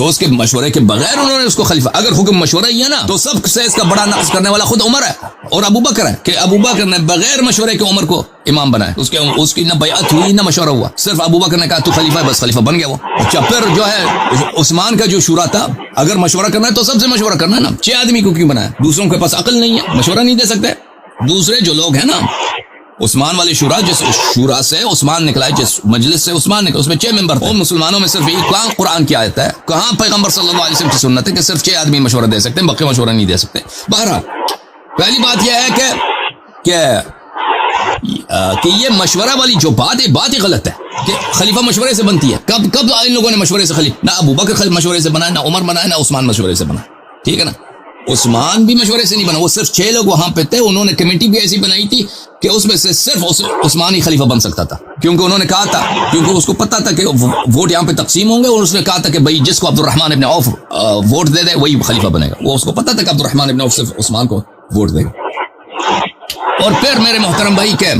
تو اس کے مشورے کے بغیر انہوں نے اس کو خلیفہ. اگر حکم مشورہ ہی ہے نا تو سب سے اس کا بڑا نقص کرنے والا خود عمر ہے اور ابو بکر ہے, کہ ابو بکر نے بغیر مشورے کے عمر کو امام بنایا. اس کی نہ بیعت ہوئی نہ مشورہ ہوا, صرف ابو بکر نے کہا تو خلیفہ ہے, بس خلیفہ بن گیا وہ. اچھا پھر جو ہے عثمان کا جو شورا تھا, اگر مشورہ کرنا ہے تو سب سے مشورہ کرنا ہے نا. 6 آدمی کو کیوں بنایا؟ دوسروں کے پاس عقل نہیں ہے, مشورہ نہیں دے سکتے. دوسرے جو لوگ ہیں نا عثمان والے شورا, جس شورا سے عثمان نکلا ہے, جس مجلس سے عثمان نکلا, اس میں 6 ممبر تھے. مسلمانوں میں صرف ایک کہاں قرآن کی آیت ہے, کہاں پیغمبر صلی اللہ علیہ وسلم کی سنت ہے کہ صرف 6 آدمی مشورہ دے سکتے ہیں, باقی مشورہ نہیں دے سکتے. بہرحال پہلی بات یہ ہے کہ یہ مشورہ والی جو بات ہے, بات ہی غلط ہے کہ خلیفہ مشورے سے بنتی ہے. کب ان لوگوں نے مشورے سے خلیفہ, نہ ابو بکر مشورے سے بنا, نہ عمر بنا, نہ عثمان مشورے سے بنا. ٹھیک ہے نا, عثمان بھی مشورے سے نہیں بنا, وہ صرف 6 لوگ وہاں پہ تھے. انہوں نے کمیٹی بھی ایسی بنائی تھی کہ اس میں سے صرف عثمان ہی خلیفہ بن سکتا تھا, کیونکہ انہوں نے کہا تھا, کیونکہ اس کو پتا تھا کہ ووٹ یہاں پہ تقسیم ہوں گے, اور اس نے کہا تھا کہ بھائی جس کو عبد الرحمن ابن عوف ووٹ دے دے وہی خلیفہ بنے گا. وہ اس کو پتا تھا کہ عبد الرحمن ابن عوف صرف عثمان کو ووٹ دے گا. اور پھر میرے محترم بھائی کہ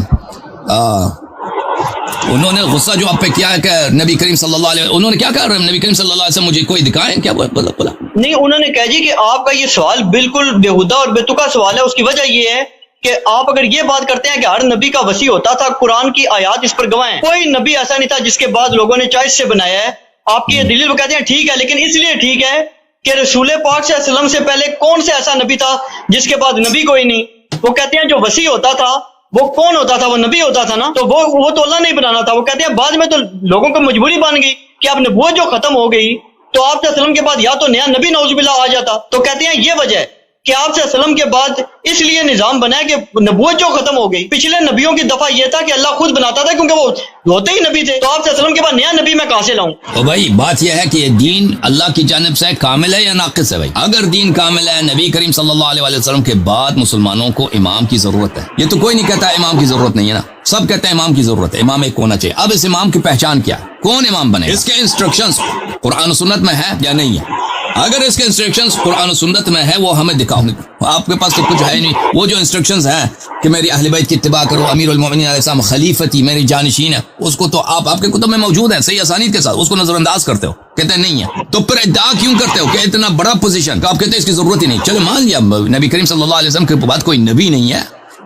انہوں نے غصہ جو آپ پہ کیا ہے کہ نبی کریم صلی اللہ علیہ, انہوں نے کیا کہا, نبی کریم صلی اللہ علیہ وسلم مجھے کوئی دکھائیں کیا بولا؟ نہیں, انہوں نے کہا جی کہ آپ کا یہ سوال بالکل بےہودہ اور بے تکا سوال ہے. اس کی وجہ یہ ہے کہ آپ اگر یہ بات کرتے ہیں کہ ہر نبی کا وسیع ہوتا تھا, قرآن کی آیات اس پر گواہ ہیں, کوئی نبی ایسا نہیں تھا جس کے بعد لوگوں نے چوائس سے بنایا ہے. آپ کی یہ دلیل وہ کہتے ہیں ٹھیک ہے, لیکن اس لیے ٹھیک ہے کہ رسول پاک صلی اللہ علیہ وسلم سے پہلے کون سے ایسا نبی تھا جس کے بعد نبی کوئی نہیں. وہ کہتے ہیں جو وسیع ہوتا تھا وہ کون ہوتا تھا, وہ نبی ہوتا تھا نا, تو وہ تو اللہ نہیں بنانا تھا. وہ کہتے ہیں بعد میں تو لوگوں کو مجبوری بن گئی کہ اب نبوت جو ختم ہو گئی تو آپ صلی اللہ علیہ وسلم کے بعد یا تو نیا نبی نعوذ باللہ آ جاتا. تو کہتے ہیں یہ وجہ ہے کہ آپ صلی اللہ علیہ وسلم کے بعد اس لیے نظام بنا ہے کہ نبوت جو ختم ہو گئی. پچھلے نبیوں کی دفعہ یہ تھا کہ اللہ خود بناتا تھا کیونکہ وہ ہوتے ہی نبی تھے, تو آپ صلی اللہ علیہ وسلم کے بعد نیا نبی میں کہاں سے لاؤں؟ تو بھائی بات یہ ہے کہ یہ دین اللہ کی جانب سے کامل ہے یا ناقص ہے؟ بھائی اگر دین کامل ہے, نبی کریم صلی اللہ علیہ وسلم کے بعد مسلمانوں کو امام کی ضرورت ہے. یہ تو کوئی نہیں کہتا امام کی ضرورت نہیں ہے نا, سب کہتے ہیں امام کی ضرورت ہے, امام ایک ہونا چاہیے. اب اس امام کی پہچان کیا ہے, کون امام بنے, اس کے انسٹرکشنز قرآن و سنت میں ہے یا نہیں ہے؟ اگر اس کے انسٹرکشنز قرآن و سنت میں ہے وہ ہمیں دکھاؤ. آپ کے پاس تو کچھ ہے نہیں. وہ جو انسٹرکشنز ہیں کہ میری اہل بیت کی اتباع کرو, امیر المومنین علیہ السلام خلیفتی میری جانشین ہے, اس کو تو آپ کے کتب میں موجود ہیں صحیح اسانید کے ساتھ, اس کو نظر انداز کرتے ہو, کہتے ہیں نہیں ہے. تو پھر ادعا کیوں کرتے ہو کہ اتنا بڑا پوزیشن کہ آپ کہتے ہیں اس کی ضرورت ہی نہیں؟ چلو مان لیا نبی کریم صلی اللہ علیہ وسلم کے بعد کوئی نبی نہیں ہے,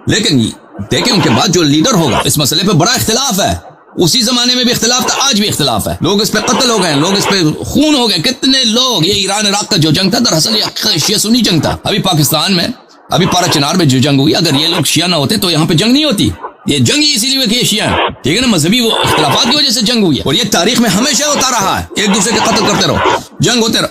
لیکن دیکھیں ان کے بعد جو لیڈر ہوگا, اس مسئلے پہ بڑا اختلاف ہے. اسی زمانے میں بھی اختلاف تھا, آج بھی اختلاف ہے. لوگ اس پہ قتل ہو گئے, لوگ اس پہ خون ہو گئے, کتنے لوگ. یہ ایران عراق کا جو جنگ تھا دراصل یہ شیعہ سنی جنگ تھا. ابھی پاکستان میں ابھی پارا چنار میں جو جنگ ہوئی, اگر یہ لوگ شیعہ نہ ہوتے تو یہاں پہ جنگ نہیں ہوتی. یہ جنگ ہی اسی لیے کہ یہ شیعہ ہیں, ٹھیک ہے نا, مذہبی وہ اختلافات کی وجہ سے جنگ ہوئی ہے. اور یہ تاریخ میں ہمیشہ ہوتا رہا ہے, ایک دوسرے کے قتل کرتے رہو, جنگ ہوتے رہو.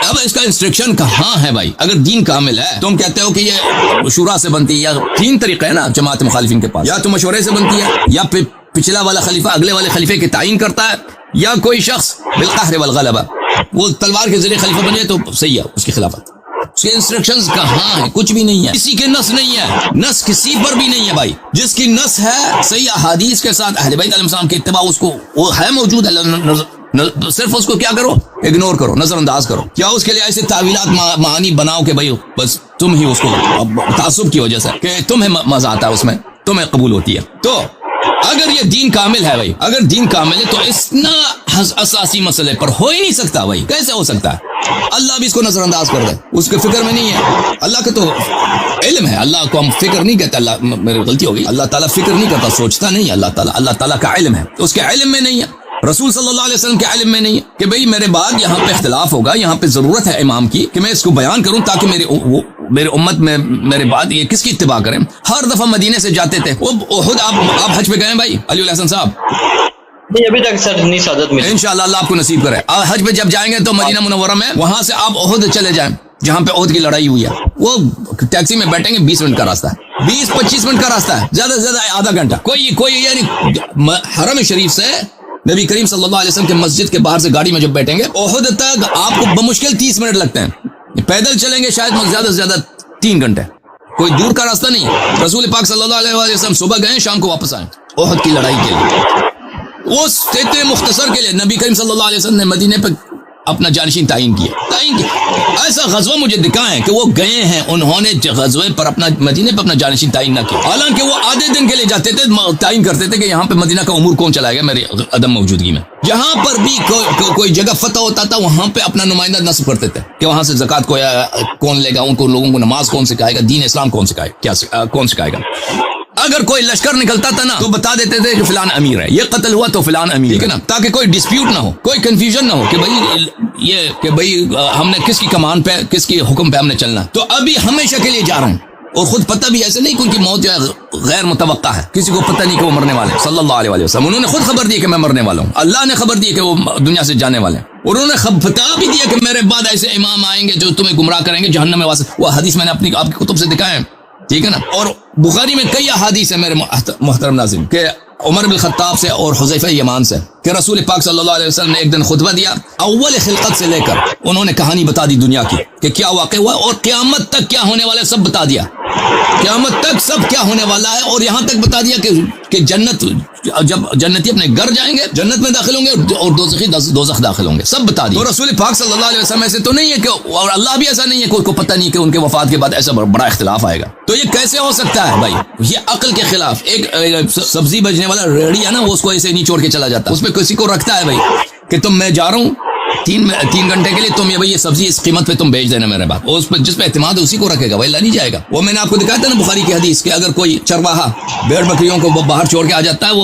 اب اس کا انسٹرکشن کہاں ہے بھائی؟ اگر دین کامل ہے, تم کہتے ہو کہ یہ شورا سے بنتی ہے, یا 3 طریقے ہیں نا جماعت مخالفین کے پاس, یا تو مشورے سے بنتی ہے, یا پھر پچھلا والا خلیفہ اگلے والے خلیفے کی تعین کرتا ہے, یا کوئی شخص بالقہر والغلبہ وہ تلوار کے ذریعے خلیفہ بن جائے تو صحیح ہے اس کی خلافت. اس کے انسٹرکشنز کہاں ہیں؟ کچھ بھی نہیں ہے. کسی کے نص نہیں ہے, نص کسی پر بھی نہیں ہے بھائی. جس کی نص ہے صحیح احادیث کے ساتھ اہل بیت علیہ السلام کی اتباع, اس کو وہ ہے موجود ہے, صرف اس کو کیا کرو, اگنور کرو, نظر انداز کرو. کیا اس کے لیے ایسے تعویلات معانی بناؤ کہ بھائی بس تم ہی اس کو تعصب کی وجہ سے کہ تمہیں مزہ آتا ہے اس میں, تمہیں قبول ہوتی ہے. تو اگر یہ دین کامل ہے بھائی, اگر دین کامل ہے تو اتنا اساسی مسئلے پر ہو ہی نہیں سکتا بھائی. کیسے ہو سکتا ہے؟ اللہ بھی اس کو نظر انداز کر دے, اس کے فکر میں نہیں ہے. اللہ کا تو علم ہے, اللہ کو ہم فکر نہیں کہتے. اللہ میری غلطی ہو گئی, اللہ تعالیٰ فکر نہیں کرتا, سوچتا نہیں. اللہ تعالیٰ کا علم ہے, اس کے علم میں نہیں ہے. رسول صلی اللہ علیہ وسلم کے علم میں نہیں ہے کہ بھئی میرے بعد یہاں پہ اختلاف ہوگا, یہاں پہ ضرورت ہے امام کی کہ میں اس کو بیان کروں تاکہ میرے امت میں میرے بعد یہ کس کی اتباع کریں. ہر دفعہ مدینے سے جاتے تھے. احد آپ حج پہ گئے ہیں بھائی علی الحسن صاحب؟ نہیں, ابھی تک سر نہیں سعادت ملی. انشاءاللہ اللہ آپ کو نصیب کرے. حج پہ جب جائیں گے تو مدینہ منورہ میں, وہاں سے آپ احد چلے جائیں جہاں پہ احد کی لڑائی ہوئی ہے. وہ ٹیکسی میں بیٹھیں گے, 20 منٹ کا راستہ ہے, 20-25 منٹ کا راستہ ہے, زیادہ سے زیادہ آدھا گھنٹہ. کوئی یعنی حرم شریف سے نبی کریم صلی اللہ علیہ وسلم کے مسجد کے باہر سے گاڑی میں جب بیٹھیں گے, احد تک آپ کو بمشکل 30 منٹ لگتے ہیں. پیدل چلیں گے شاید زیادہ سے زیادہ 3 گھنٹے. کوئی دور کا راستہ نہیں. رسول پاک صلی اللہ علیہ وسلم صبح گئے, شام کو واپس آئے احد کی لڑائی کے لیے. اس اتنے مختصر کے لیے نبی کریم صلی اللہ علیہ وسلم نے مدینے پہ اپنا جانشین تعین کیا ایسا غزوہ مجھے دکھائیں کہ وہ گئے ہیں انہوں نے غزوے پر اپنا مدینے پر اپنا جانشین تعین نہ کیا، حالانکہ وہ آدھے دن کے لیے جاتے تھے، تعین کرتے تھے کہ یہاں پہ مدینہ کا امور کون چلائے گا میری عدم موجودگی میں۔ جہاں پر بھی کوئی جگہ فتح ہوتا تھا وہاں پہ اپنا نمائندہ نصب کرتے تھے کہ وہاں سے زکوٰۃ کون لے گا، ان کو لوگوں کو نماز کون سکھائے گا، دین اسلام کون سکھائے گا۔ اگر کوئی لشکر نکلتا تھا نا تو بتا دیتے تھے کہ فلان امیر ہے، یہ قتل ہوا تو فلان امیر، ٹھیک ہے نا، تاکہ کوئی ڈسپیوٹ نہ ہو، کوئی کنفیوژن نہ ہو کہ بھئی ہم نے کس کی کمان پہ کس کی حکم پہ ہم نے چلنا۔ تو ابھی ہمیشہ کے لیے جا رہا ہوں، اور خود پتہ بھی ایسے نہیں کہ ان کی موت جو ہے غیر متوقع ہے، کسی کو پتہ نہیں کہ وہ مرنے والے ہیں۔ صلی اللہ علیہ وسلم انہوں نے خود خبر دی کہ میں مرنے والا ہوں، اللہ نے خبر دی کہ وہ دنیا سے جانے والے ہیں، اور انہوں نے بتا بھی دیا کہ میرے بعد ایسے امام آئیں گے جو تمہیں گمراہ کریں گے، جہنم میں واسطے۔ وہ حدیث میں نے آپ کی کتب سے دکھائے ہیں، ٹھیک ہے نا، اور بخاری میں کئی احادیث ہیں میرے محترم ناظرین کہ عمر بن الخطاب سے اور حذیفہ یمان سے کہ رسول پاک صلی اللہ علیہ وسلم نے ایک دن خطبہ دیا، اول خلقت سے لے کر انہوں نے کہانی بتا دی دنیا کی کہ کیا واقع ہوا اور قیامت تک کیا ہونے والا ہے، سب بتا دیا، قیامت تک سب کیا ہونے والا ہے، اور یہاں تک بتا دیا کہ جنت جب جنتی اپنے گھر جائیں گے جنت میں داخل ہوں گے اور دوزخی دوزخ داخل ہوں گے، سب بتا دیا۔ تو رسول پاک صلی اللہ علیہ وسلم ایسے تو نہیں ہے کہ، اور اللہ بھی ایسا نہیں ہے کہ ان کو پتہ نہیں کہ ان کے وفات کے بعد ایسا بڑا اختلاف آئے گا۔ تو یہ کیسے ہو سکتا ہے بھائی؟ یہ عقل کے خلاف۔ ایک سبزی بیچنے والا ریڑھی ہے نا، وہ اس کو ایسے نہیں چھوڑ کے چلا جاتا، اس میں کسی کو رکھتا ہے بھائی کہ تم میں جا رہا ہوں 3 گھنٹے کے لیے، تم یہ سبزی اس قیمت پہ تم بیچ دینا میرے بعد، اور اس پہ جس پہ اعتماد ہے اسی کو رکھے گا، وہ اللہ نہیں جائے گا۔ وہ میں نے آپ کو دکھایا تھا نا بخاری کی حدیث کہ اگر کوئی چرواہا بھیڑ بکریوں کو باہر چھوڑ کے آ جاتا ہے، وہ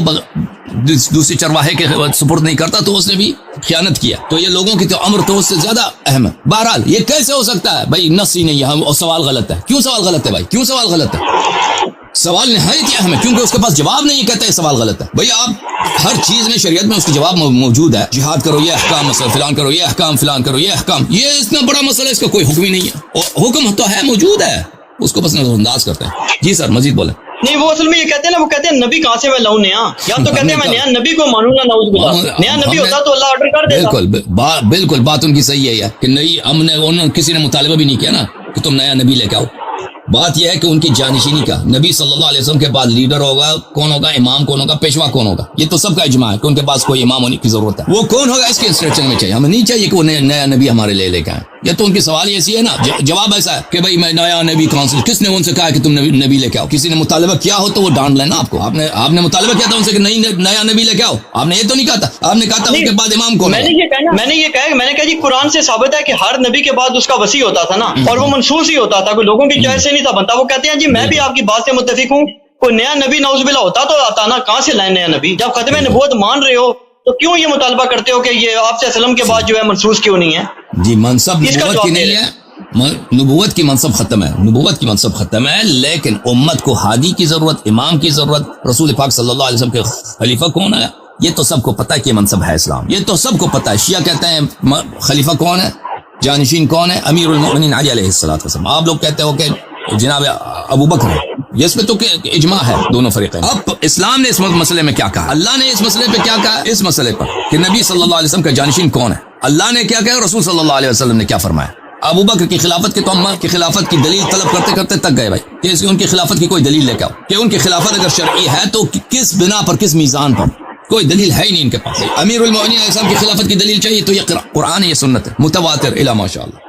دوسری چرواہے کے سپرد نہیں کرتا تو اس نے بھی خیانت کیا۔ تو یہ لوگوں کی تو امر تو اس سے زیادہ اہم ہے۔ بہرحال یہ کیسے ہو سکتا ہے بھائی؟ نص ہی نہیں ہے، اور سوال غلط ہے۔ کیوں سوال غلط ہے بھائی؟ کیوں سوال غلط ہے؟ سوال نہایت اہم ہے، کیونکہ اس کے پاس جواب نہیں، کہتا ہے سوال غلط ہے۔ بھئی آپ ہر چیز میں شریعت میں اس کی جواب موجود ہے، جہاد کرو یہ احکام، مسئلہ فلان کرو یہ احکام، فلان کرو یہ احکام، یہ اتنا بڑا مسئلہ ہے، اس کا کوئی حکم ہی نہیں ہے، اور حکم تو ہے، موجود ہے، اس کو بس نظر انداز کرتے ہیں۔ جی سر مزید بولیں۔ نہیں، وہ اصل میں یہ کہتے ہیں نا، وہ کہتے ہیں نبی کہاں سے میں لاؤں نیا، یا تو کہتے ہیں میں نیا نبی کو مانوں گا، نعوذ باللہ، نیا نبی ہوتا تو اللہ آرڈر کر دیتا۔ بالکل بات ان کی صحیح ہے کہ نہیں، ہم نے کسی نے مطالبہ بھی نہیں کیا نا کہ تم نیا نبی لے کے آؤ۔ بات یہ ہے کہ ان کی جانشینی کا، نبی صلی اللہ علیہ وسلم کے بعد لیڈر ہوگا کون ہوگا، امام کون ہوگا، پیشوا کون ہوگا، یہ تو سب کا اجماع ہے کہ ان کے پاس کوئی امام ہونے کی ضرورت ہے۔ وہ کون ہوگا اس کے انسٹرکشن میں چاہیے، ہمیں نہیں چاہیے کہ وہ نیا نبی ہمارے لے کے آئیں۔ یہ تو ان کی سوال ایسی ہے نا، جواب ایسا ہے کہ بھائی میں نیا نبی کون سے، کس نے ان سے کہا کہ تم نبی لے کے آؤ؟ کسی نے مطالبہ کیا ہو تو وہ ڈانٹ لینا آپ کو۔ آپ نے مطالبہ کیا تھا ان سے کہ نیا نبی لے کے آؤ، آپ نے یہ تو نہیں کہا تھا، آپ نے کہا تھا ان کے بعد امام کون ہے۔ میں نے کہا جی قرآن سے ثابت ہے کہ ہر نبی کے بعد اس کا وصی ہوتا تھا نا، اور وہ منصوص ہی ہوتا تھا، کوئی لوگوں کی چوائس سے نہیں تھا بنتا۔ وہ کہتے ہیں جی میں بھی آپ کی بات سے متفق ہوں، کوئی نیا نبی نعوذ باللہ ہوتا تو آتا نا، کہاں سے لائے نیا نبی؟ جب ختم نبوت مان رہے ہو تو کیوں یہ مطالبہ کرتے ہو کہ یہ آپ سے وسلم کے بعد جو ہے منسوخ کیوں نہیں ہے؟ جی منصب نبوت کی نہیں ہے، نبوت کی منصب ختم ہے، نبوت کی منصب ختم ہے، لیکن امت کو ہادی کی ضرورت، امام کی ضرورت۔ رسول پاک صلی اللہ علیہ وسلم کے خلیفہ کون ہے یہ تو سب کو پتہ ہے کہ منصب ہے اسلام، یہ تو سب کو پتہ ہے۔ شیعہ کہتے ہیں خلیفہ کون ہے، جانشین کون ہے، امیر المؤمنین علی علیہ السلام۔ آپ لوگ کہتے ہو کہ جناب ابو بکر ہے، یہ اس میں تو اجماع ہے دونوں فریقین۔ اب اسلام نے اس مسئلے میں کیا کہا، اللہ نے اس مسئلے پہ کیا کہا، اس مسئلے پر کہ نبی صلی اللہ علیہ وسلم کا جانشین کون ہے، اللہ نے کیا کہا، رسول صلی اللہ علیہ وسلم نے کیا فرمایا۔ ابو بکر کی خلافت کے تو ہم کی خلافت کی دلیل طلب کرتے کرتے تک گئے بھائی کہ ان کی خلافت کی کوئی دلیل لے کے آؤ، کہ ان کی خلافت اگر شرعی ہے تو کس بنا پر، کس میزان پر، کوئی دلیل ہے ہی نہیں ان کے پاس۔ امیر المؤمنین علیہ السلام کی خلافت کی دلیل چاہیے تو یہ قرآن ہے، یہ سنت ہے، متواتر الی ماشاء اللہ۔